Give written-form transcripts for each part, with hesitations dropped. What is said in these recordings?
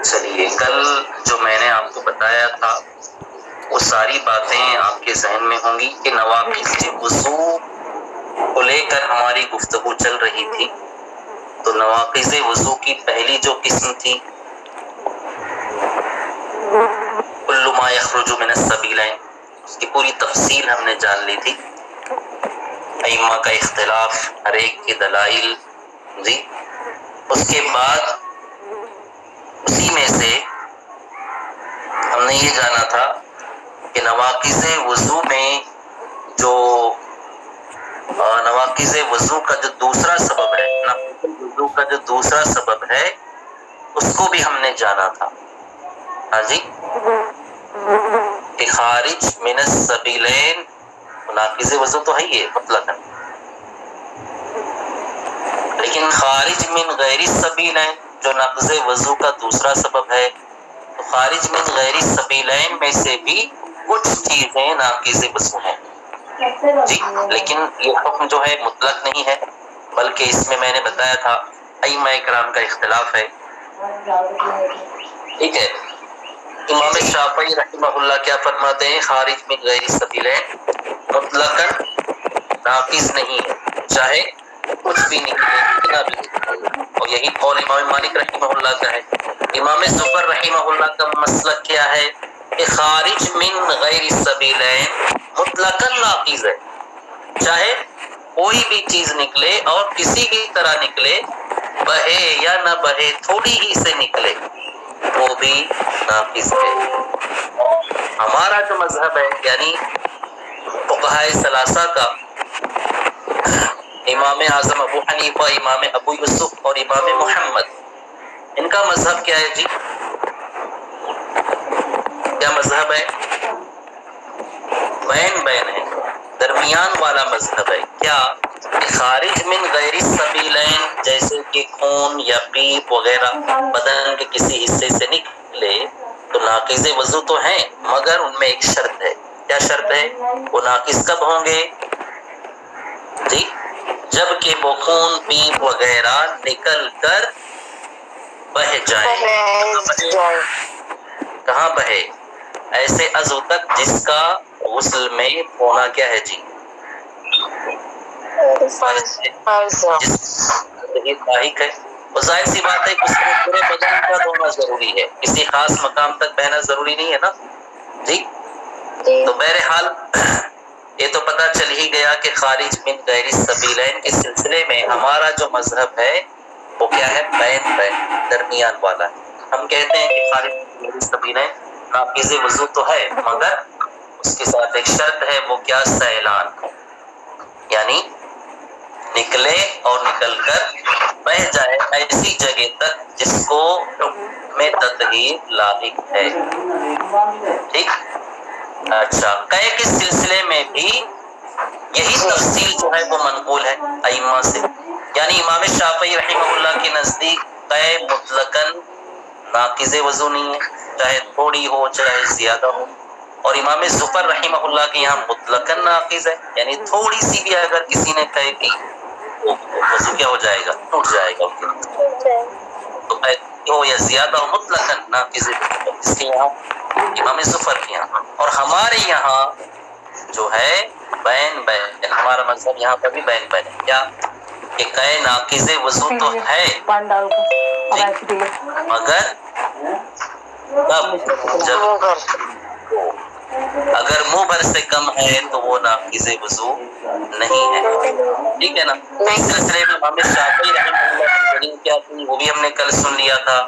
چلیے، کل جو میں نے آپ کو بتایا تھا وہ ساری باتیں آپ کے ذہن میں ہوں گی کہ نواقض وضو کو لے کر ہماری گفتگو چل رہی تھی. تو نواقض وضو کی پہلی جو قسم تھی کل ما یخرج من السبیلین، اس کی پوری تفصیل ہم نے جان لی تھی. ائمہ کا اختلاف، ہر ایک کے دلائل. جی، اس کے بعد اسی میں سے ہم نے یہ جانا تھا کہ نواقض وضو میں جو نواقض وضو کا جو دوسرا سبب ہے، نواقض وضو کا جو دوسرا سبب ہے اس کو بھی ہم نے جانا تھا. ہاں جی، کہ خارج من السبیلین ناقض وضو تو ہے یہ مطلق ہے، لیکن خارج من غیر السبیلین جو نقض وضو کا دوسرا سبب ہے، تو خارج من غیر السبیلین میں سے بھی کچھ چیزیں ناقض وضو ہیں. جی، لیکن یہ حکم جو ہے مطلق نہیں ہے، بلکہ اس میں میں نے بتایا تھا ائمہ کرام کا اختلاف ہے. ٹھیک ہے، امام شافعی رحمہ اللہ کیا فرماتے ہیں؟ خارج من غیر السبیلین مطلقاً ناقض نہیں ہے، چاہے کچھ بھی نکلے کتنا بھی نکلے. اور یہی قول امام مالک رحمہ اللہ کا ہے. امام ظفر رحمہ اللہ کا مسلک کیا ہے کہ خارج من غیر السبیلین مطلقاً ناقض ہے، چاہے کوئی بھی چیز نکلے اور کسی بھی طرح نکلے، بہے یا نہ بہے، تھوڑی ہی سے نکلے، وہ بھی ناقض ہے. ہمارا جو مذہب ہے یعنی فقہائے ثلاثہ کا، امام اعظم ابو حنیفہ، امام ابو یوسف اور امام محمد، ان کا مذہب کیا ہے جی؟ کیا مذہب ہے؟ بین ہے، درمیان والا مذہب ہے. کیا کہ خارج من غیر السبیلین جیسے کہ خون یا پیپ وغیرہ بدن کے کسی حصے سے نکلے تو ناقض وضو تو ہیں، مگر ان میں ایک شرط ہے. کیا شرط ہے؟ وہ ناقص کب ہوں گے؟ جی، جب کہ وہ خون پیپ وغیرہ نکل کر بہ جائے. کہاں بہے؟ ایسے عضو تک جس کا غسل میں ہونا کیا ہے جی؟ لاحق ہے. اور ظاہر سی بات ہے اس میں پورے بدن کا دھونا ضروری ہے، کسی خاص مقام تک بہنا ضروری نہیں ہے نا. جی، تو بہرحال یہ تو پتہ چل ہی گیا کہ خارج من غیر السبیلین کے سلسلے میں ہمارا جو مذہب ہے وہ کیا ہے؟ بین، درمیان والا ہے. ہم کہتے ہیں کہ خارج من غیر السبیلین ناقض وضو تو ہے، مگر اس کے ساتھ ایک شرط ہے، وہ کیا؟ سیلان، یعنی نکلے اور نکل کر بہ جائے ایسی جگہ تک جس کو حکم تطہیر لاحق ہے. ٹھیک، اچھا، قے کے سلسلے میں بھی یہی تفصیل جو ہے وہ منقول ہے ائمہ سے. یعنی امام شافعی رحمہ اللہ کے نزدیک قے مطلقاً ناقض وضو نہیں ہے، چاہے تھوڑی ہو چاہے زیادہ ہو. اور امام ظفر رحمہ اللہ کے یہاں مطلقاً ناقض ہے، یعنی تھوڑی سی بھی اگر کسی نے قے کی وضو کیا ہو جائے گا؟ ٹوٹ جائے گا. تو قے ہو یا زیادہ ہو مطلقاً ناقض ہے، اس کے یہاں امام ظفر کے یہاں. اور ہمارے یہاں جو ہے بین، ہمارا مذہب یہاں پر بھی بین ہے. کیا کہ قے ناقض وضو تو ہے، مگر جب اگر منہ بھر سے کم ہے تو وہ ناقض وضو نہیں ہے. ٹھیک ہے نا. اس سلسلے میں امام شافعی رحمہ اللہ کی دلیل کیا تھی وہ بھی ہم نے کل سن لیا تھا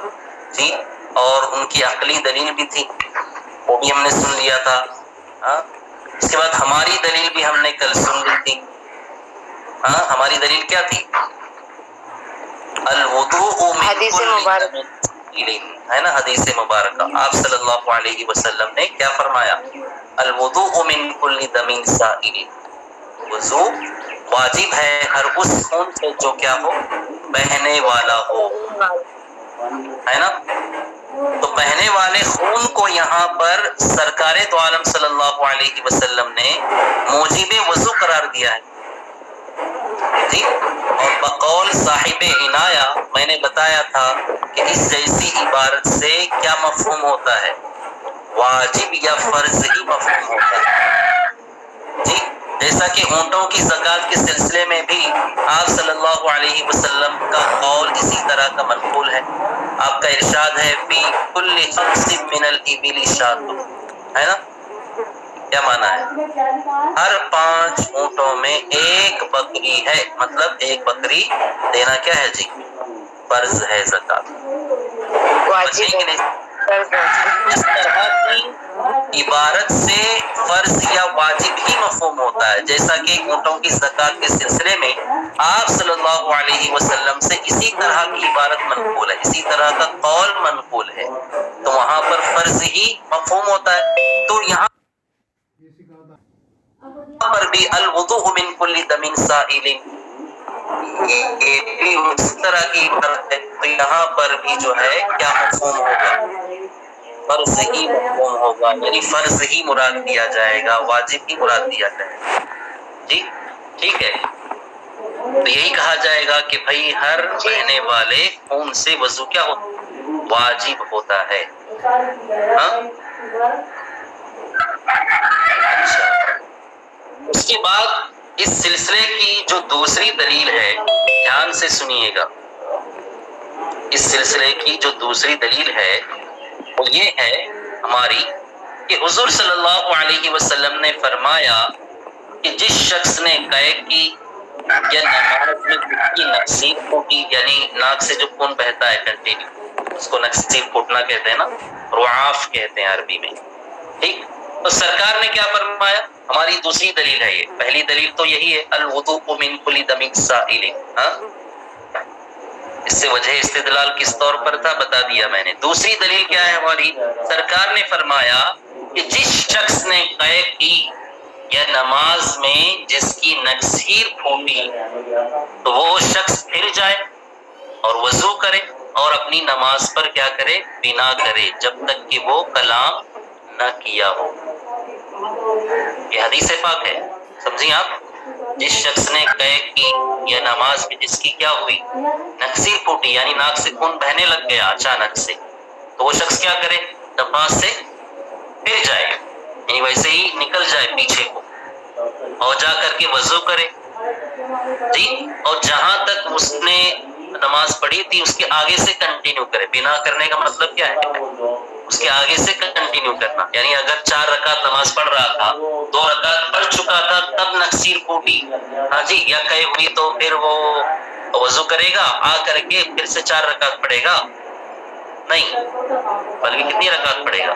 جی، اور ان کی عقلی دلیل بھی تھی وہ بھی ہم نے سن لیا تھا. ہاں، اس کے بعد ہماری دلیل بھی ہم نے کل سن لی تھی. ہاں، ہماری دلیل کیا تھی؟ الوضوء من حدیث کل مبارک دم، ہے نا، حدیث مبارکہ. آپ صلی اللہ علیہ وسلم نے کیا فرمایا؟ الوضوء من کل دم سائل، وضو واجب ہے ہر اس خون سے جو کیا ہو؟ بہنے والا ہو، ہے نا. تو بہنے والے خون کو یہاں پر سرکار دو عالم صلی اللہ علیہ وسلم نے موجب وضو قرار دیا ہے. جی، اور بقول صاحب عنایہ میں نے بتایا تھا کہ اس جیسی عبارت سے کیا مفہوم ہوتا ہے، واجب یا فرض ہی مفہوم ہوتا ہے۔ جی، جیسا کہ اونٹوں کی زکوٰۃ کے سلسلے میں بھی آپ صلی اللہ علیہ وسلم کا قول اسی طرح کا منقول ہے۔ آپ کا ارشاد ہے فی کل خمس من الابل شاۃ، ہے نا؟ کیا مانا ہے؟ ہر 5 اونٹوں میں ایک بکری ہے، مطلب ایک بکری دینا کیا ہے جی؟ فرض ہے زکوٰۃ، واجب ہے۔ اس طرح کی عبارت سے فرض یا واجب ہی مفہوم ہوتا ہے، جیسا کہ اونٹوں کی زکوٰۃ کے سلسلے میں آپ صلی اللہ علیہ وسلم سے اسی طرح کی عبارت منقول ہے، اسی طرح کا قول منقول ہے، تو وہاں پر فرض ہی مفہوم ہوتا ہے۔ تو یہاں پر بھی الوضوء من کل دم سائل، یہ بھی اس طرح کی عبارت ہے، تو یہاں پر بھی جو ہے کیا مفہوم ہوگا؟ فرض ہی مفہوم ہوگا، یعنی فرض ہی مراد دیا جائے گا، واجب ہی مراد دیا جائے گا۔ جی ٹھیک ہے، تو یہی کہا جائے گا کہ بھائی ہر رہنے والے خون سے وضو کیا ہو واجب ہوتا ہے۔ ہاں؟ اچھا، اس کے بعد اس سلسلے کی جو دوسری دلیل ہے، دھیان سے سنیے گا، اس سلسلے کی جو دوسری دلیل ہے وہ یہ ہے ہماری کہ حضور صلی اللہ علیہ وسلم نے فرمایا کہ جس شخص نے قے کی یا نماز میں جس کی نقصیر پھوٹی، یعنی ناک سے جو خون بہتا ہے کنٹینیو، اس کو نقصیر پھوٹنا کہتے ہیں نا، رعاف کہتے ہیں عربی میں، ٹھیک؟ تو سرکار نے کیا فرمایا؟ ہماری دوسری دلیل ہے یہ، پہلی دلیل تو یہی ہے الوضوء من کل دم سائل، ہاں؟ اس سے وجہ استدلال کس طور پر تھا بتا دیا میں نے۔ دوسری دلیل کیا ہے ہماری؟ سرکار نے فرمایا کہ جس شخص نے قے کی یا نماز میں جس کی نقصیر پھوٹی، تو وہ شخص پھر جائے اور وضو کرے اور اپنی نماز پر کیا کرے؟ بنا کرے، جب تک کہ وہ کلام نہ کیا ہو۔ یہ حدیث پاک ہے، سمجھیں آپ؟ جس شخص نے قے کی یا نماز میں جس کی کیا ہوئی؟ نقصیر پھوٹی، یعنی ناک سے خون بہنے لگ گیا اچانک سے، تو وہ شخص کیا کرے؟ نماز سے پھر جائے، یعنی ویسے ہی نکل جائے پیچھے کو اور جا کر کے وضو کرے، جی، اور جہاں تک اس نے نماز پڑھی تھی اس کے آگے سے کنٹینیو کرے۔ بنا کرنے کا مطلب کیا ہے؟ اس کے آگے سے کنٹینیو کرنا، یعنی اگر 4 رکعت نماز پڑھ رہا تھا، 2 رکعت پڑھ چکا تھا تب نقصیر پھوٹی، ہاں جی، یا قے ہوئی، تو پھر وہ وضو کرے گا، آ کر کے پھر سے 4 رکعت پڑھے گا؟ نہیں، بلکہ کتنی رکعت پڑھے گا؟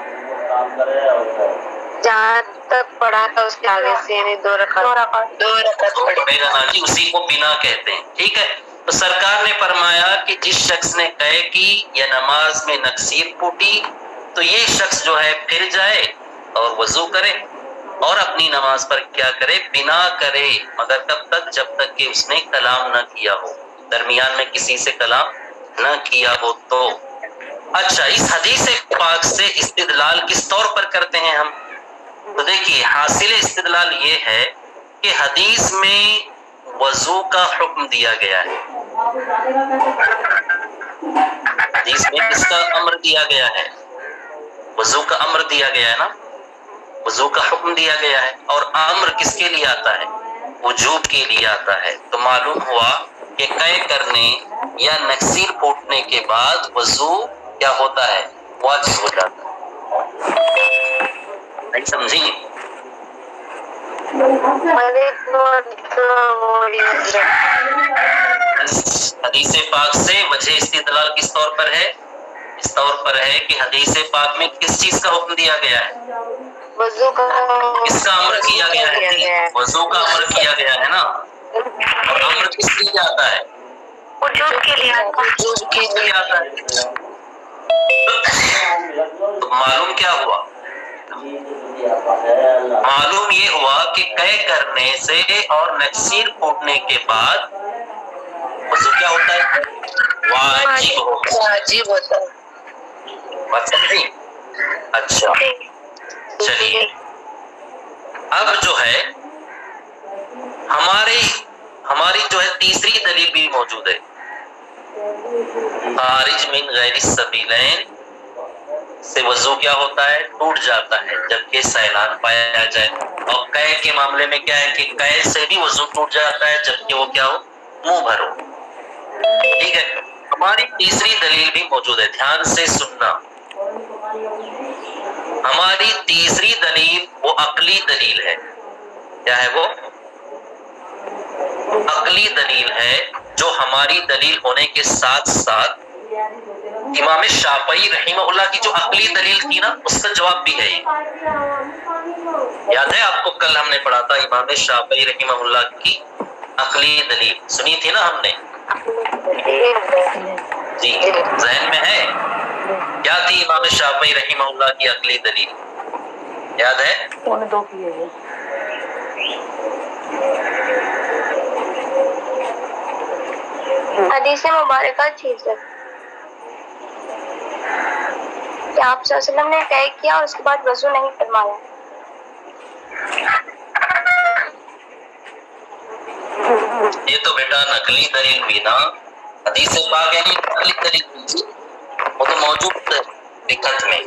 جہاں تک پڑھا تھا اس کے آگے سے، یعنی 2 رکعت پڑھے گا نا جی، اسی کو بنا کہتے ہیں، ٹھیک ہے؟ تو سرکار نے فرمایا کہ جس شخص نے قے کی یا نماز میں نقصیر پھوٹی، تو یہ شخص جو ہے پھر جائے اور وضو کرے اور اپنی نماز پر کیا کرے؟ بنا کرے، مگر کب تک؟ جب تک کہ اس نے کلام نہ کیا ہو، درمیان میں کسی سے کلام نہ کیا ہو۔ تو اچھا، اس حدیث پاک سے استدلال کس طور پر کرتے ہیں ہم؟ تو دیکھیے، حاصل استدلال یہ ہے کہ حدیث میں وضو کا حکم دیا گیا ہے، حدیث میں کس کا امر دیا گیا ہے؟ وضو کا امر دیا گیا ہے نا، وضو کا حکم دیا گیا ہے، اور امر کس کے لیے آتا ہے؟ وجوب کے لیے آتا ہے۔ تو معلوم ہوا کہ قے کرنے یا نقصیر پھوٹنے کے بعد وضو کیا ہوتا ہے؟ واجب ہو جاتا ہے۔ نہیں سمجھی؟ حدیث پاک سے وجہ استدلال کس طور پر ہے؟ اس طور پر ہے کہ حدیث پاک میں کس چیز کا حکم دیا گیا ہے؟ وضو کا کس کا امر کیا گیا ہے؟ وضو کا امر کیا گیا ہے نا، اور امر کس لیے آتا ہے؟ وجوب کے لیے آتا ہے۔ تو معلوم کیا ہوا؟ معلوم یہ ہوا کہ قے کرنے سے اور نقصیر پھوٹنے کے بعد وضو کیا ہوتا ہے؟ واجب ہوتا ہے۔ بات سمجھی؟ اچھا، چلیے، اب جو ہے ہماری جو ہے تیسری دلیل بھی موجود ہے، خارج من غیر السبیلین سے وضو کیا ہوتا ہے؟ ٹوٹ جاتا ہے جبکہ سیلان پایا جائے. اور قے کے معاملے میں کیا ہے کہ قے سے بھی وضو ٹوٹ جاتا ہے جبکہ وہ کیا ہو؟ منہ بھر ہو. ٹھیک ہے، ہماری تیسری دلیل بھی موجود ہے، دھیان سے سننا. ہماری تیسری دلیل وہ عقلی دلیل ہے. کیا ہے وہ؟ عقلی دلیل ہے، جو ہماری دلیل ہونے کے ساتھ ساتھ امام شافعی رحمہ اللہ کی جو عقلی دلیل تھی نا اس کا جواب بھی ہے. یاد ہے آپ کو کل ہم نے پڑھا تھا امام شافعی رحمہ اللہ کی عقلی دلیل سنی تھی نا ہم نے؟ جی ذہن میں ہے کیا تھی امام شافعی رحمہ اللہ کی عقلی دلیل؟ یاد ہے؟ حدیث مبارکہ چیز ہے کہ آپ صلی اللہ علیہ وسلم نے طے کیا اور اس کے بعد وضو نہیں فرمایا. یہ تو بیٹا نقلی دلیل بھی نا، حدیث پاک ہے نہیں، نقلی دلیل بھی وہ تو موجود ہے فقہ میں.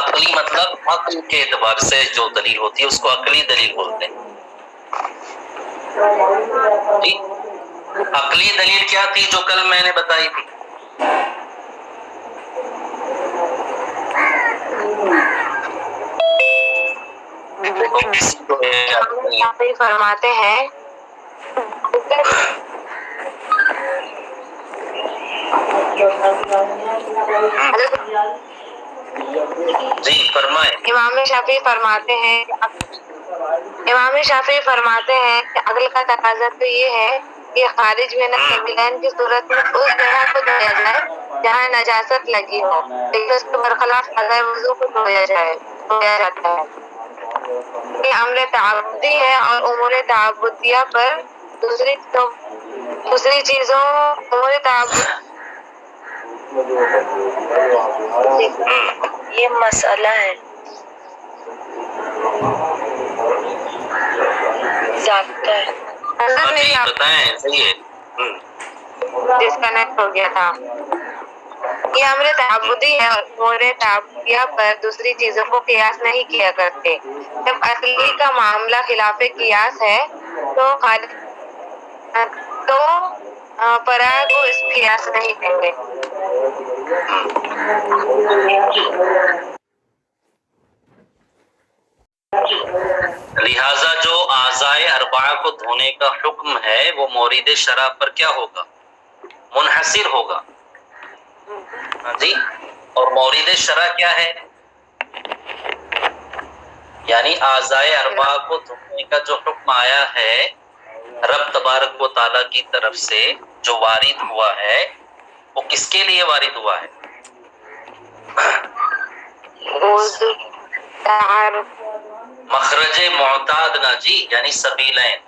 عقلی مطلب عقل کے اعتبار سے جو دلیل ہوتی ہے اس کو عقلی دلیل بولتے ہیں. جی عقلی دلیل کیا تھی جو کل میں نے بتائی تھی؟ فرماتے ہیں جی فرمائے. امام شافعی فرماتے ہیں کہ عقل کا تقاضا تو یہ ہے کہ خارج من السبیلین کی صورت میں اس جگہ کو دھویا جائے جہاں نجاست لگی ہو، لیکن اس کے برخلاف قضاء وضو کو دھویا جاتا ہے. یہ امر تعبدی ہے اور امور تعبدیہ پر دوسری چیزوں امور تعبد یہ مسئلہ ہے ضابطہ ہے. بتائیں صحیح ہے. ڈسکنیکٹ ہو گیا تھا. یہ امر تعبدی ہے اور امور تعبدیہ پر دوسری چیزوں کو قیاس نہیں کیا کرتے. جب عقلی کا معاملہ خلاف قیاس ہے تو فرع کو اس قیاس نہیں دیں گے. لہذا جو اعضائے اربعہ کو دھونے کا حکم ہے وہ مورد شرع پر کیا ہوگا؟ منحصر ہوگا. جی اور مورد شرع کیا ہے؟ یعنی اعضائے اربعہ کو دھونے کا جو حکم آیا ہے رب تبارک و تعالیٰ کی طرف سے جو وارد ہوا ہے وہ کس کے لیے وارد ہوا ہے؟ مخرج معتاد نا جی، یعنی سبیلین.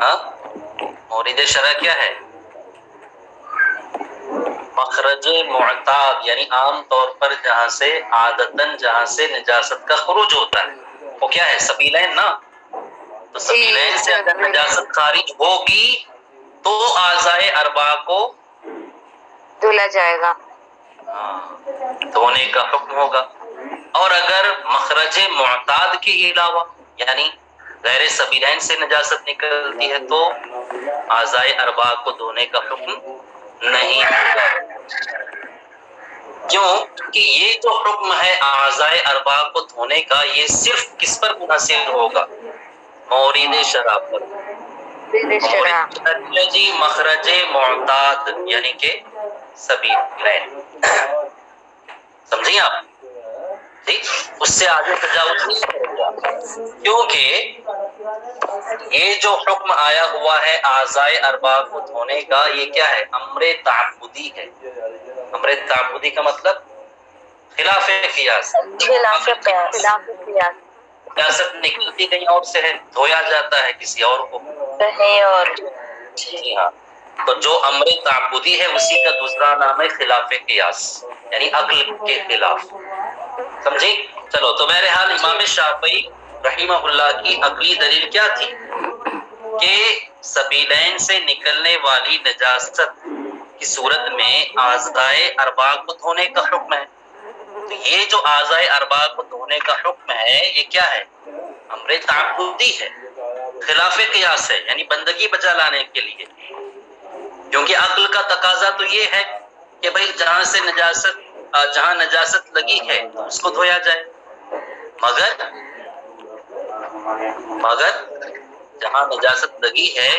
ہاں مورد شرع کیا ہے؟ مخرج معتاد یعنی عام طور پر جہاں سے عادتاً جہاں سے نجاست کا خروج ہوتا ہے وہ کیا ہے؟ سبیلین نا. تو سبیلین سے اگر نجاست خارج ہوگی تو اعضائے اربعہ کو دھلا جائے گا، دھونے کا حکم ہوگا. اور اگر مخرج معتاد کے علاوہ یعنی غیر سبیلین سے نجاست نکلتی ہے تو اعضائے اربعہ کو دھونے کا حکم نہیں ہوگا. کیوں کہ یہ جو حکم ہے اعضائے اربعہ کو دھونے کا یہ صرف کس پر منحصر ہوگا؟ مورد شرع پر. جی مخرج معتاد یعنی کہ سبیلین. سمجھیں آپ؟ ٹھیک، اس سے آگے تجاوز نہیں کرے گا کیونکہ یہ جو حکم آیا ہوا ہے اعضائے اربعہ کو دھونے کا یہ کیا ہے؟ امر تعبدی ہے. امر تعبدی کا مطلب خلاف قیاس. نجاست نکلتی کہیں اور سے ہے، دھویا جاتا ہے کسی اور کو. جی ہاں، تو جو امر تعبدی ہے اسی کا دوسرا نام ہے خلاف قیاس یعنی عقل کے خلاف. سمجھی؟ چلو تو بہرحال امام شافعی رحمہ اللہ کی عقلی دلیل کیا تھی؟ کہ سبیلین سے نکلنے والی نجاست کی صورت میں اعضائے اربع کو دھونے کا حکم ہے. تو یہ جو اعضائے اربع کو دھونے کا حکم ہے یہ کیا ہے؟ امر تعبدی ہے، خلاف قیاس ہے، یعنی بندگی بچا لانے کے لیے. کیونکہ عقل کا تقاضا تو یہ ہے کہ بھئی جہاں نجاست لگی ہے تو اس کو دھویا جائے، مگر جہاں نجاست لگی ہے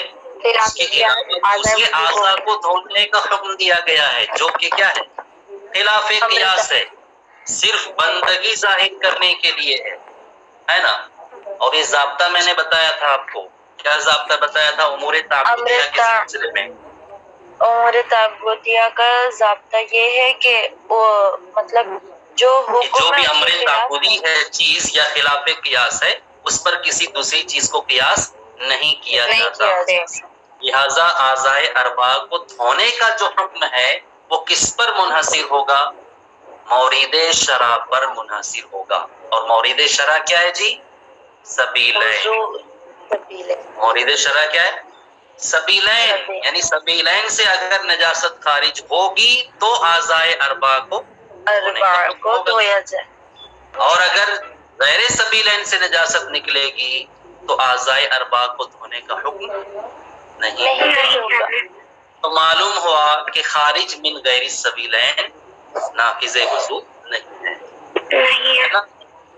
اس کے علاوہ دوسرے اعضاء کو دھونے کا حکم دیا گیا ہے، جو کہ کیا ہے؟ خلاف قیاس ہے، صرف بندگی ظاہر کرنے کے لیے ہے نا. اور یہ ضابطہ میں نے بتایا تھا آپ کو، کیا ضابطہ بتایا تھا امور تعبدیہ کے سلسلے میں؟ امور تعبدیہ کا ضابطہ یہ ہے کہ وہ مطلب جو بھی امر تعبدی ہے چیز یا خلاف قیاس ہے اس پر کسی دوسری چیز کو قیاس نہیں کیا جاتا. لہذا اعضائے اربع کو دھونے کا جو حکم ہے وہ کس پر منحصر ہوگا؟ مورد شرع پر منحصر ہوگا. اور مورد شرع کیا ہے جی؟ سبیلین. مورد شرع کیا ہے؟ سبیلین. یعنی سبیلین سے اگر نجاست خارج ہوگی تو اعضائے اربع کو دھویا جائے، اور اگر غیر سبیلین سے نجاست نکلے گی تو اعضائے اربع کو دھونے کا حکم نہیں ہوگا. تو معلوم ہوا کہ خارج من غیر السبیلین ناقض وضو نہیں ہے.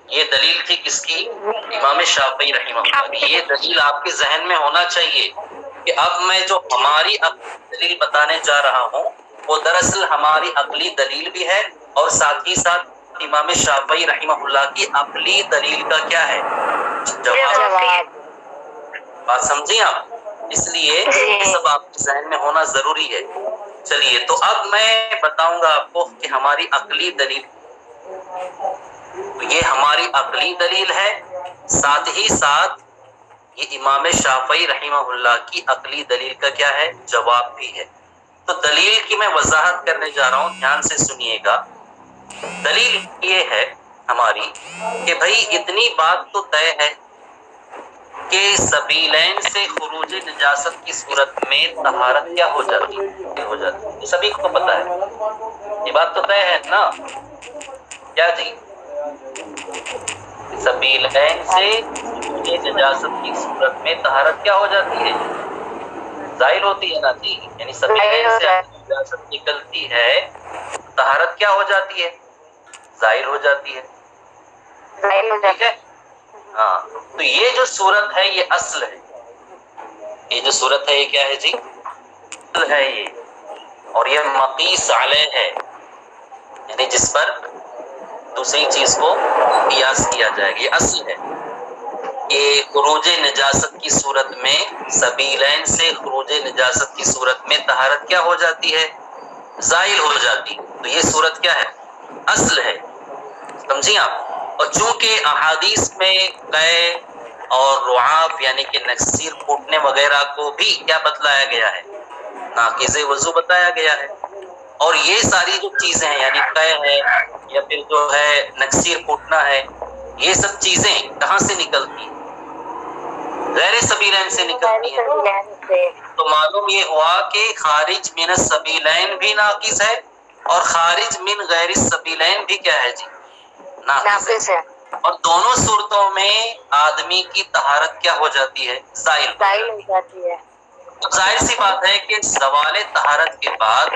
یہ دلیل تھی کس کی؟ امام شافعی رحمہ اللہ کی. یہ دلیل آپ کے ذہن میں ہونا چاہیے کہ اب میں جو ہماری دلیل بتانے جا رہا ہوں وہ دراصل ہماری عقلی دلیل بھی ہے اور ساتھ ہی ساتھ امام شافعی رحمہ اللہ کی عقلی دلیل کا کیا ہے؟ جواب. بات سمجھیں آپ؟ اس لیے یہ سب آپ کے ذہن میں ہونا ضروری ہے. چلیے تو اب میں بتاؤں گا آپ کو کہ ہماری عقلی دلیل، یہ ہماری عقلی دلیل ہے، ساتھ ہی ساتھ یہ امام شافعی رحمہ اللہ کی عقلی دلیل کا کیا ہے؟ جواب بھی ہے. تو دلیل کی میں وضاحت کرنے جا رہا ہوں، دھیان سے سنیے گا. دلیل یہ ہے ہماری کہ بھئی اتنی بات تو طے ہے کہ سبیلین سے خروج نجاست کی صورت میں طہارت کیا ہو جاتی ہے، سبھی کو پتہ ہے، یہ بات تو طے ہے نا. کیا جی؟ سبیلین سے خروج نجاست کی صورت میں طہارت کیا ہو جاتی ہے؟ زائل ہوتی ہے نا جی. یعنی سبیلین سے نجاست نکلتی ہے طہارت کیا ہو جاتی ہے؟ زائل ہو جاتی ہے. ٹھیک ہے. ہاں تو یہ جو صورت ہے یہ اصل ہے. یہ جو صورت ہے یہ کیا ہے جی؟ اصل ہے یہ. اور یہ مقیس علیہ ہے، یعنی جس پر دوسری چیز کو قیاس کیا جائے گا. یہ اصل ہے کہ خروج نجاست کی صورت میں، سبیلین سے خروج نجاست کی صورت میں طہارت کیا ہو جاتی ہے؟ زائل ہو جاتی. تو یہ صورت کیا ہے؟ اصل ہے. سمجھیں آپ؟ اور چونکہ احادیث میں قے اور رعاف یعنی کہ نکسیر پھوٹنے وغیرہ کو بھی کیا بتلایا گیا ہے؟ ناقض وضو بتایا گیا ہے. اور یہ ساری جو چیزیں ہیں یعنی قے ہے یا پھر جو ہے نکسیر پھوٹنا ہے، یہ سب چیزیں کہاں سے نکلتی ہیں؟ غیر سبیلین سے نکلتی ہیں. تو معلوم یہ ہوا کہ خارج من السبیلین بھی ناقص ہے اور خارج من غیر السبیلین بھی کیا ہے جی؟ ناقص ہے. اور دونوں صورتوں میں آدمی کی طہارت کیا ہو جاتی ہے؟ زائل ہو جاتی ہے. تو ظاہر سی بات ہے کہ زوال طہارت کے بعد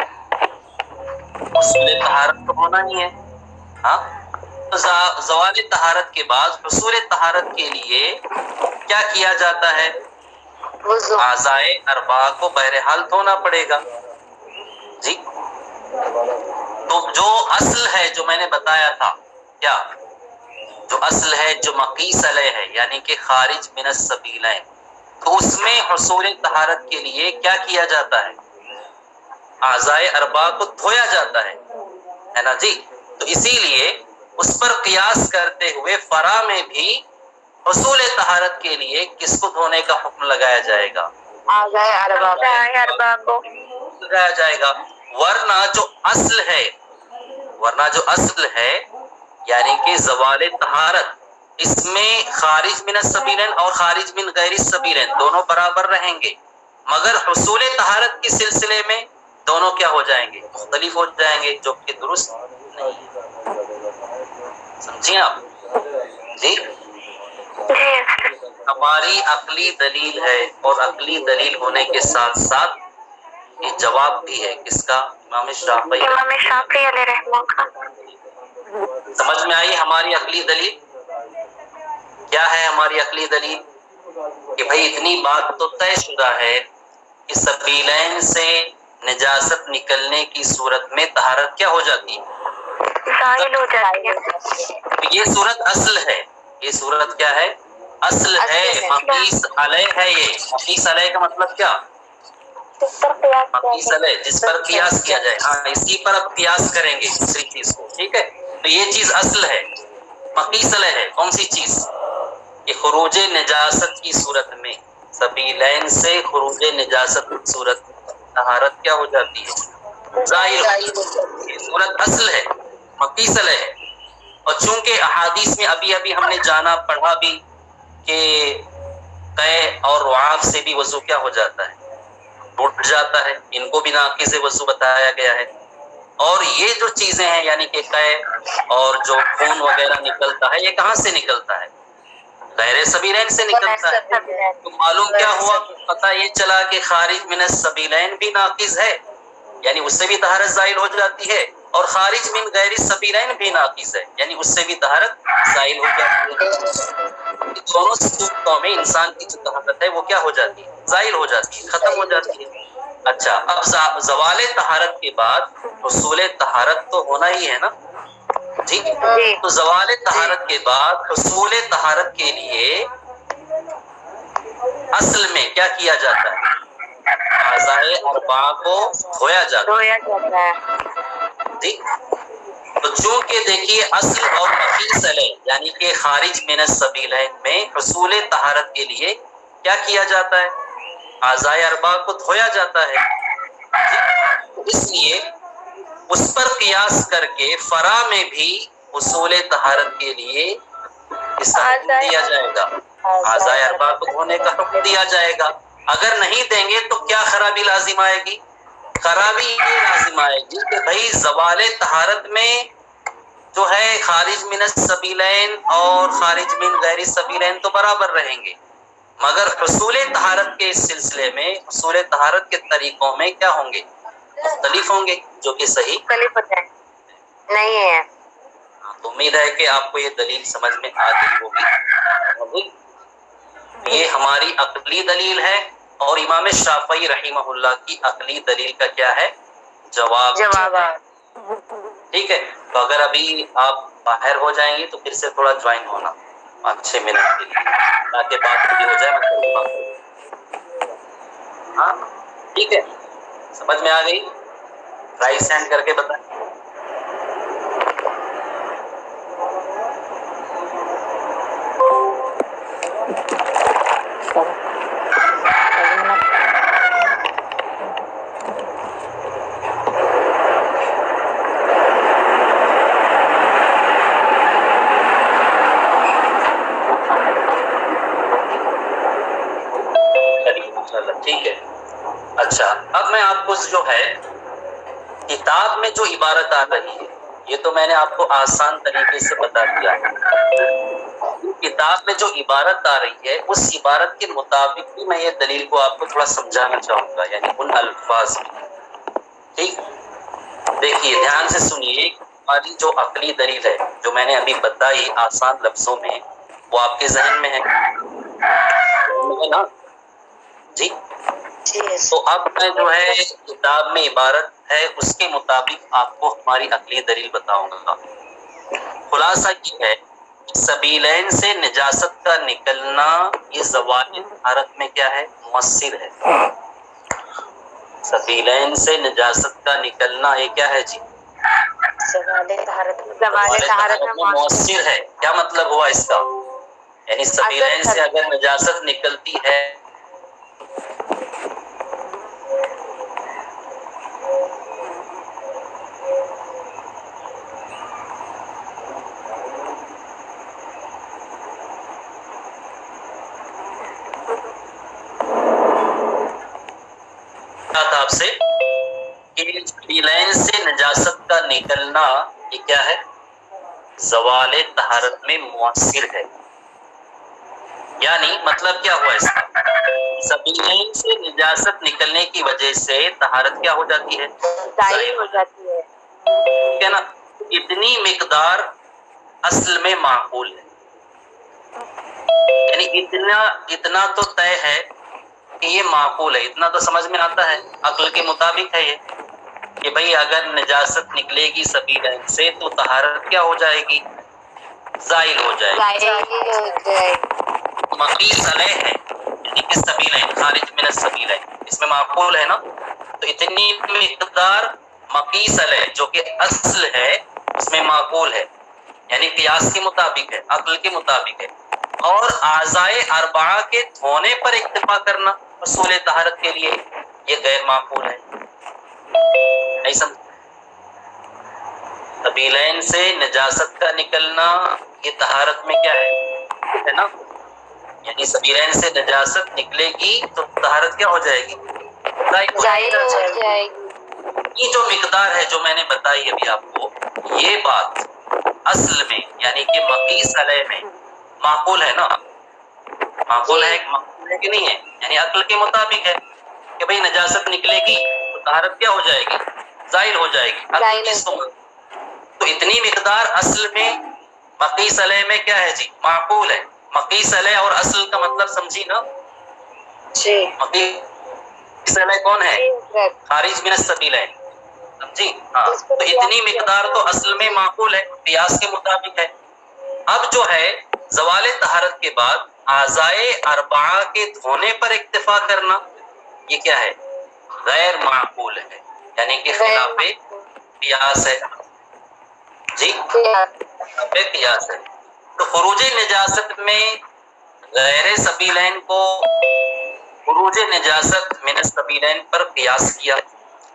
حصول طہارت تو ہونا ہی ہے. ہاں تو زوال طہارت کے بعد حصول طہارت کے لیے کیا کیا جاتا ہے؟ اعضائے اربع کو بہرحال دھونا پڑے گا جی. تو جو اصل ہے جو میں نے بتایا تھا، کیا جو اصل ہے جو مقیس علیہ ہے یعنی کہ خارج من السبیلین، تو اس میں حصول طہارت کے لیے کیا کیا جاتا ہے؟ اعضائے اربع کو دھویا جاتا ہے نا جی. تو اسی لیے اس پر قیاس کرتے ہوئے فرع میں بھی حصول طہارت کے لیے کس کو دھونے کا حکم لگایا جائے گا؟ اعضائے اربع کو لگایا جائے گا. ورنہ جو اصل ہے یعنی کہ زوال طہارت اس میں خارج من السبیلین اور خارج من غیر السبیلین دونوں برابر رہیں گے، مگر حصول طہارت کے سلسلے میں دونوں کیا ہو جائیں گے؟ مختلف ہو جائیں گے، جو کہ درست نہیں۔ سمجھیں آپ؟ جی ہماری عقلی دلیل ہے، اور عقلی دلیل ہونے کے ساتھ ساتھ یہ جواب بھی ہے کس کا؟ امام شافعی علیہ رحمہ کا۔ سمجھ میں آئی ہماری عقلی دلیل؟ کیا ہے ہماری عقلی دلیل؟ کہ بھئی اتنی بات تو طے شدہ ہے کہ سبیلین سے نجاست نکلنے کی صورت میں طہارت کیا ہو جاتی ہے؟ ظاہر ہو جاتی ہے۔ یہ صورت اصل ہے، یہ صورت کیا ہے؟ اصل ہے، مقیس علیہ ہے۔ یہ مقیس علیہ کا مطلب کیا؟ مقیس علیہ جس پر قیاس کیا جائے، ہاں اسی پر اب قیاس کریں گے دوسری چیز کو، ٹھیک ہے؟ تو یہ چیز اصل ہے، مقیس علیہ ہے۔ کون سی چیز؟ کہ خروج نجاست کی صورت میں، سبیلین سے خروج نجاست کی صورت میں طہارت کیا ہو جاتی ہے؟ ظاہر۔ یہ صورت اصل ہے، مقیس علیہ ہے۔ اور چونکہ احادیث میں ابھی ہم نے جانا پڑھا بھی کہ قے اور رعاف سے بھی وضو کیا ہو جاتا ہے؟ ٹوٹ جاتا ہے، ان کو بھی ناقض وضو بتایا گیا ہے۔ اور یہ جو چیزیں ہیں یعنی کہ قے اور جو خون وغیرہ نکلتا ہے، یہ کہاں سے نکلتا ہے؟ غیر سبیلین سے نکلتا ہے۔ تو معلوم کیا ہوا؟ پتہ یہ چلا کہ خارج من السبیلین بھی ناقض ہے، یعنی اس سے بھی طہارت زائل ہو جاتی ہے، اور خارج من غیر السبیلین بھی ناقض ہے، یعنی اس سے بھی طہارت زائل ہو جاتی ہے۔ دونوں صورتوں میں انسان کی جو طہارت ہے وہ کیا ہو جاتی ہے؟ زائل ہو جاتی ہے، ختم ہو جاتی ہے۔ اچھا، اب زوال طہارت کے بعد حصول طہارت تو ہونا ہی ہے نا؟ جی، تو زوال طہارت کے بعد حصول طہارت کے لیے اصل میں کیا کیا جاتا ہے؟ اعضائے اربعہ کو دھویا جاتا ہے۔ جی، تو چونکہ دیکھیے اصل اور مقیس علیہ یعنی کہ خارج من السبیلین میں حصول طہارت کے لیے کیا کیا جاتا ہے؟ اعضائے اربعہ کو دھویا جاتا ہے۔ اس لیے اس پر قیاس کر کے فرع میں بھی حصول طہارت کے لیے اس کا حکم دیا جائے گا، اعضائے اربعہ کو دھونے کا حکم دیا جائے گا۔ اگر نہیں دیں گے تو کیا خرابی لازم آئے گی؟ خرابی یہ لازم آئے گی کہ بھائی زوال طہارت میں جو ہے خارج من السبیلین اور خارج من غیر السبیلین تو برابر رہیں گے، مگر حصول طہارت کے اس سلسلے میں حصول طہارت کے طریقوں میں کیا ہوں گے؟ مختلف ہوں گے، جو کہ صحیح نہیں ہے۔ تو امید ہے کہ آپ کو یہ دلیل سمجھ میں آ گئی ہوگی۔ یہ ہماری عقلی دلیل ہے، اور امام شافعی رحمہ اللہ کی عقلی دلیل کا کیا ہے؟ جواب۔ ٹھیک ہے، تو اگر ابھی آپ باہر ہو جائیں گے تو پھر سے تھوڑا جوائن ہونا 5-6 منٹ کے لیے، تاکہ بات پوری ہو جائے۔ ہاں ٹھیک ہے، سمجھ میں آ گئی؟ رائٹ سینڈ کر کے بتائیں۔ ٹھیک ہے، اچھا اب میں آپ کو جو ہے کتاب میں جو عبارت آ رہی ہے یہ تو میں نے آپ کو آسان طریقے سے بتا دیا ہے۔ کتاب میں جو عبارت آ رہی ہے اس عبارت کے مطابق بھی میں یہ دلیل کو آپ کو تھوڑا سمجھانا چاہوں گا، یعنی ان الفاظ میں۔ ٹھیک، دیکھیے دھیان سے سنیے، ہماری جو عقلی دلیل ہے جو میں نے ابھی بتائی آسان لفظوں میں، وہ آپ کے ذہن میں ہے نا؟ جی، تو اب میں جو ہے کتاب میں عبارت ہے اس کے مطابق آپ کو ہماری عقلی دلیل بتاؤں گا۔ خلاصہ یہ ہے کہ سبیلین سے نجاست کا نکلنا یہ زوال طہارت میں کیا ہے؟ مؤثر ہے۔ سبیلین سے نجاست کا نکلنا یہ کیا ہے جی؟ زوال طہارت میں مؤثر ہے۔ کیا مطلب ہوا اس کا؟ یعنی سبیلین سے اگر نجاست نکلتی ہے آپ سے کہ سبیلین سے نجاست کا نکلنا یہ کیا ہے؟ زوال طہارت میں مؤثر ہے. یعنی مطلب کیا ہوا اس کا؟ سبیلین سے نجاست نکلنے کی وجہ سے طہارت کیا ہو جاتی ہے؟ ضائع ہو جاتی ہے. ٹھیک ہے نا؟ اتنی مقدار اصل میں معقول ہے، یعنی اتنا تو طے ہے کہ یہ معقول ہے، اتنا تو سمجھ میں آتا ہے، عقل کے مطابق ہے یہ کہ بھئی اگر نجاست نکلے گی سبیلین سے تو طہارت کیا ہو جائے گی؟ زائل ہو جائے گی. مقیس علیہ ہے یعنی کہ سبیلین خارج من السبیلین، اس میں معقول ہے نا؟ تو اتنی مقدار مقیس علیہ جو کہ اصل ہے اس میں معقول ہے، یعنی قیاس کے مطابق ہے، عقل کے مطابق ہے. اور اعضائے اربعہ کے دھونے پر اکتفا کرنا حصول طہارت کے لیے یہ غیر معقول ہے. نہیں سمجھ؟ سبیلین سے نجاست کا نکلنا یہ طہارت میں کیا ہے نا؟ یعنی سبیلین سے نجاست نکلے گی تو طہارت کیا ہو جائے گی؟ ضائع ہو جائے گی. یہ جو مقدار ہے جو میں نے بتائی ابھی آپ کو، یہ بات اصل میں یعنی کہ مقیس علیہ میں معقول ہے نا؟ معقول ہے کہ نہیں ہے؟ یعنی عقل کے مطابق ہے کہ بھئی نجاست نکلے گی تو طہارت کیا ہو جائے گی؟ زائل ہو جائے گی. تو اتنی مقدار اصل میں مقیس علیہ میں کیا ہے جی؟ معقول ہے. مقیس علیہ اور اصل کا مطلب سمجھی نا؟ مقیس علیہ کون ہے؟ خارج من السبیلین، سمجھی؟ ہاں. تو اتنی مقدار تو اصل میں معقول ہے، قیاس کے مطابق ہے. اب جو ہے زوال طہارت کے بعد اعضائے اربعہ کے دھونے پر اکتفا کرنا یہ کیا ہے؟ غیر معقول ہے، یعنی کہ خلاف قیاس ہے. جی قیاس ہے. تو خروج نجاست میں غیر سبیلین کو خروج نجاست من السبیلین پر قیاس کیا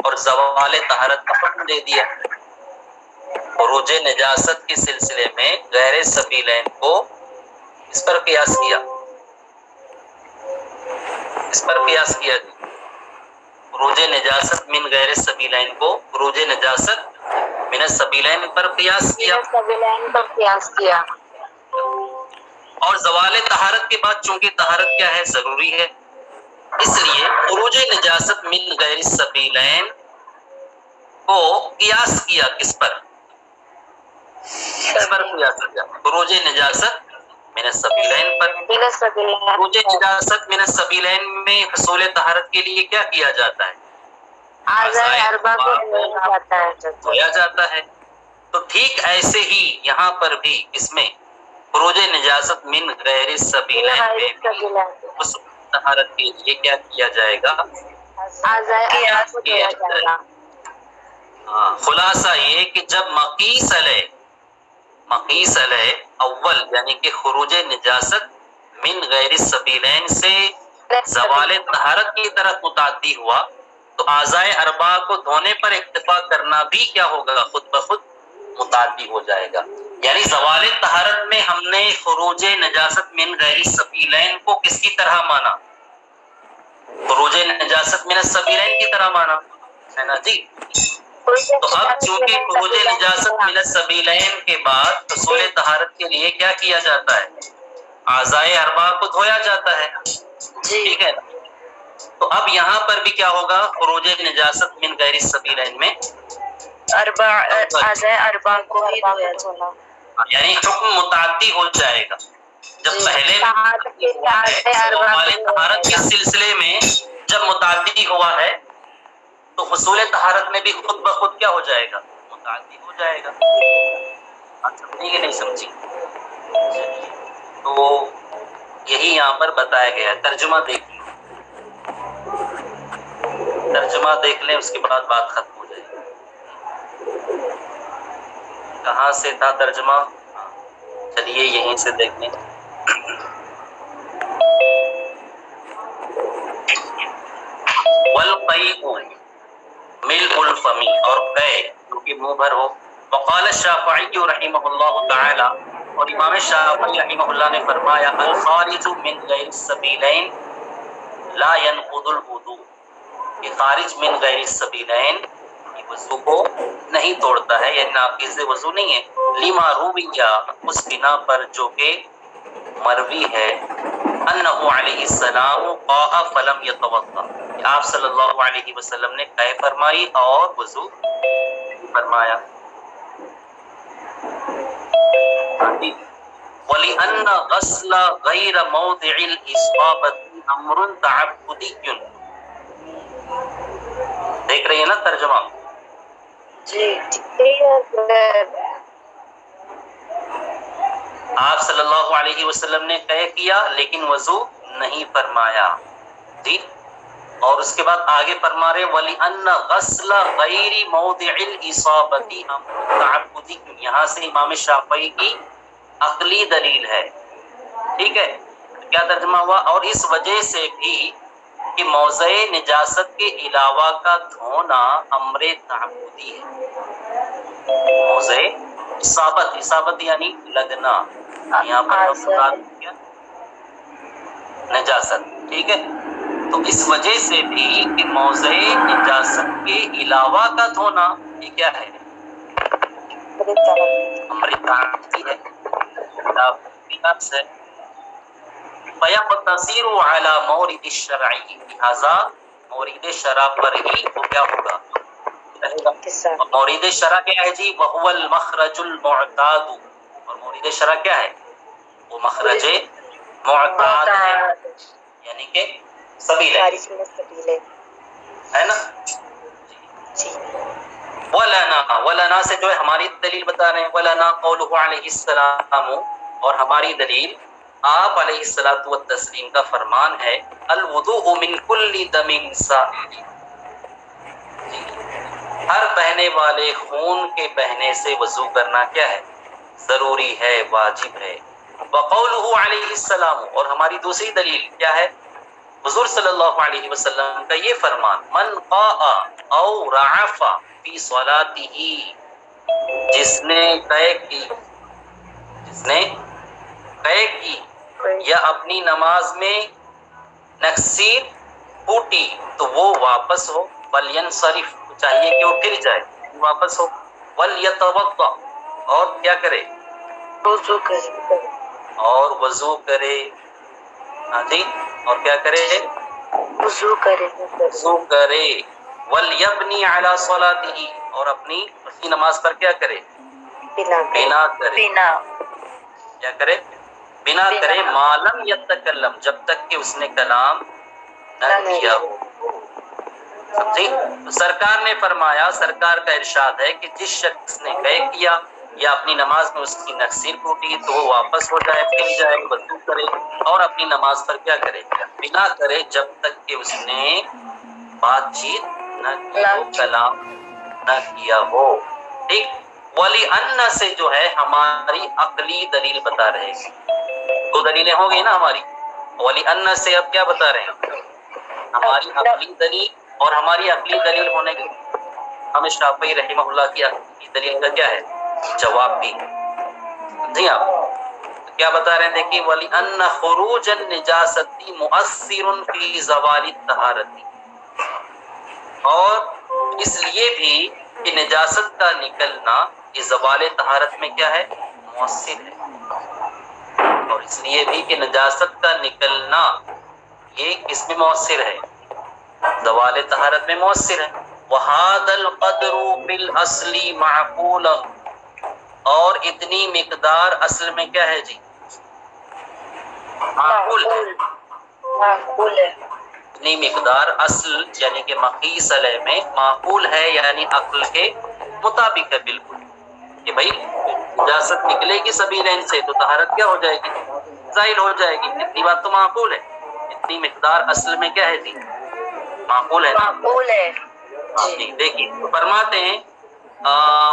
اور زوال طہارت کا حکم دے دیا. خروج نجاست کے سلسلے میں غیر سبیلین کو اس پر قیاس کیا، اس پر قیاس کیا. خروج نجاست من غیر سبیلین کو خروج نجاست من السبیلین پر قیاس کیا. اور زوال طہارت کے بعد چونکہ طہارت کیا ہے؟ ضروری ہے، اس لیے خروج نجاست من غیر السبیلین کو قیاس کیا. کس پر؟ کس پر قیاس کیا؟ خروج نجاست من السبیلین پر. خروج نجاست من السبیلین میں حصول طہارت کے لیے کیا کیا جاتا ہے؟ اعضائے اربعہ کو دھویا جاتا ہے. تو ٹھیک ایسے ہی یہاں پر بھی اس میں خروج نجاست من غیر السبیلین میں اس طہارت کے لیے کیا کیا جائے گا؟ قیاس کیا جائے گا. خلاصہ یہ کہ جب مقیس علیہ اول یعنی کہ خروج نجاست من غیر السبیلین سے زوال طہارت کی طرف متعدی ہوا تو اعضائے اربعہ کو دھونے پر اکتفا کرنا بھی کیا ہوگا؟ خود بخود متعدی ہو جائے گا. یعنی زوال طہارت میں ہم نے خروج نجاست من غیر السبیلین کو کس کی طرح مانا؟ خروج نجاست من السبیلین کی طرح مانا ہے نا جی. تو اب چونکہ خروج نجاست من السبیلین کے بعد حصول طہارت کے لیے کیا کیا جاتا ہے؟ اعضائے اربعہ کو دھویا جاتا ہے. ٹھیک ہے نا؟ تو اب یہاں پر بھی کیا ہوگا؟ خروج نجاست من غیر السبیلین میں اعضائے اربعہ کو ہی دھویا جانا، یعنی حکم متعدی ہو جائے گا. جب پہلے طہارت کے سلسلے میں جب متعدی ہوا ہے تو حصول طہارت میں بھی خود بخود کیا ہو جائے گا؟ متعدی ہو جائے گا. سمجھیں گے نہیں سمجھی؟ تو یہی یہاں پر بتایا گیا. ترجمہ دیکھیے، ترجمہ دیکھ لیں اس کے بعد بات ختم ہو جائے گی. کہاں سے تھا ترجمہ؟ چلیے یہیں سے دیکھ لیں. والقیء ملء الفم اور قے جو کہ منہ بھر ہو. وقال الشافعی رحمہ اللہ تعالی اور امام شافعی رحمہ اللہ نے فرمایا الخارج من غیر السبیلین لا ينقض الوضوء. کہ خارج من غیر السبیلین یہ وضو کو نہیں توڑتا ہے، یعنی ناقض وضو نہیں ہے، لما رویہ اس بنا پر جو کہ مروی ہے، انہ علیہ السلام قاء فلم یتوضا، کہ آپ صلی اللہ علیہ وسلم نے قے فرمائی اور وضو فرمایا۔ وَلِأَنَّ غَسْلَ غَيْرَ مَوْضِعِ الْإِصَابَةِ أَمْرٌ تَعَبُّدِيٌّ، دیکھ رہی ہے نا ترجمہ؟ جی آپ صلی اللہ علیہ وسلم نے قے کیا لیکن وضو نہیں فرمایا، جی، اور اس کے بعد آگے فرما رہے وَلِأَنَّ غَسْلَ غَيْرِ مَوْضِعِ الْإِصَابَةِ أَمْرٌ تَعَبُّدِيٌّ، یہاں سے امام شافعی کی عقلی دلیل ہے، ٹھیک ہے، کیا ترجمہ ہوا؟ اور اس وجہ سے بھی کہ موضع نجاست کے علاوہ کا دھونا امر تعبدی ہے، موضع اصابت یعنی لگنا، یہاں پر کیا نجاست، ٹھیک ہے، تو اس وجہ سے بھی کہ موضع نجاست کے علاوہ کا دھونا یہ کیا ہے؟ امر تعبدی ہے، فَيَقْتَصِرُ عَلَى مَوْرِدِ الشَّرْعِ، لہذا مورد شرع پر ہی وہ کیا ہوگا؟ مورد شرع کیا ہے جی؟ وَهُوَ الْمَخْرَجُ الْمُعْتَادُ، اور مورد شرع کیا ہے؟ وہ مخرج معتاد ہے، یعنی کہ سبیل ہے نا۔ وَلَنَا سے جو ہے ہماری دلیل بتا رہے ہیں، وَلَنَا قَوْلُهُ عَلَيْهِ السَّلَامُ، اور ہماری دلیل آپ علیہ الصلوۃ والتسلیم کا فرمان ہے، الوضوء من کل دم سائل، ہر بہنے والے خون کے بہنے سے وضو کرنا کیا ہے؟ ضروری ہے، واجب ہے۔ وقولہ علیہ السلام، اور ہماری دوسری دلیل کیا ہے؟ حضور صلی اللہ علیہ وسلم کا یہ فرمان، من قاء او رعف فی صلاتہ، جس نے قے کی یا اپنی نماز میں نقصیر پھوٹی تو وہ واپس ہو، ولینصرف، چاہیے کہ وہ پھر جائے، واپس ہو، ولیتوضا، اور کیا کرے؟ اور وضو کرے، ہاں جی، اور کیا کرے؟ وضو کرے، ولیبنی علی صلاتہ، اور اپنی نماز پر کیا کرے؟ بنا کرے، کیا کرے؟ بنا کرے، معلم یتکلم، جب تک کہ اس نے کلام نہ کیا ہو، سمجھی؟ سرکار نے فرمایا، سرکار کا ارشاد ہے کہ جس شخص نے قے کیا یا اپنی نماز میں اس کی نقصیر ٹوٹی تو وہ واپس ہو جائے، پھر جائے، وضو کرے اور اپنی نماز پر کیا کرے؟ بنا کرے، جب تک کہ اس نے بات چیت نہ کی ہو، کلام نہ کیا ہو، ٹھیک۔ وَلِأَنَّ سے جو ہے ہماری عقلی دلیل بتا رہے ہیں، دو دلیلیں ہو گئی نا ہماری، وَلِأَنَّ سے اب کیا بتا رہے ہیں؟ ہماری عقلی دلیل، اور ہماری عقلی دلیل ہونے کے ہم شافعی رحمہ اللہ کی عقلی دلیل کا کیا ہے؟ جواب بھی جی آپ کیا بتا رہے ہیں؟ دیکھیے، وَلِأَنَّ خُرُوجَ النِّجَاسَةِ مُؤَثِّرٌ فِي زَوَالِ الطَّهَارَةِ، اور اس لیے بھی کہ نجاست کا نکلنا یہ زوال طہارت میں کیا ہے؟ مؤثر ہے، اور اس لیے بھی کہ نجاست کا نکلنا یہ کس میں مؤثر ہے؟ زوال طہارت میں مؤثر ہے۔ وَهَذَا الْقَدْرُ بِالْأَصْلِ مَعْقُولٌ، اور اتنی مقدار اصل میں کیا ہے جی؟ معقول ہے، اتنی مقدار اصل یعنی کہ مقیس علیہ میں معقول ہے، یعنی عقل کے مطابق ہے بالکل، کہ بھائی نجاست نکلے گی سبھی لین سے تو طہارت کیا ہو جائے گی؟ ظاہر ہو جائے گی، اتنی بات تو معقول ہے، اتنی مقدار اصل میں کیا ہے جی؟ معقول ہے، معقول ہے جی۔ دیکھیے فرماتے ہیں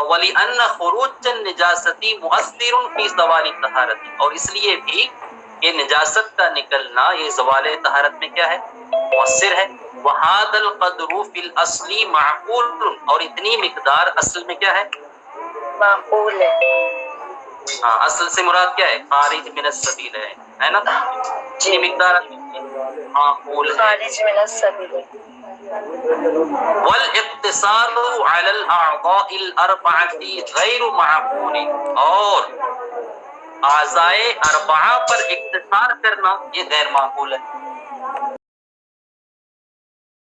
وَلِأَنَّ خُرُوجَ النِّجَاسَةِ مُؤَثِّرٌ فِي زَوَالِ الطَّهَارَةِ، اور اس لیے بھی کہ نجاست کا نکلنا یہ زوال طہارت میں کیا ہے؟ مؤثر ہے۔ وَهَذَا الْقَدْرُ فِي الْأَصْلِ مَعْقُولٌ، اور اتنی مقدار اصل میں کیا ہے؟ معقول ہے، ہاں، اصل سے مراد کیا ہے؟ خارج من السبیل ہے نا، اتنی مقدار معقول ہے. خارج من السبیل. والاقتصار على الاعضاء الاربعه غیر معقول، اور اعضاء اربعہ پر اقتصار کرنا یہ غیر معقول ہے.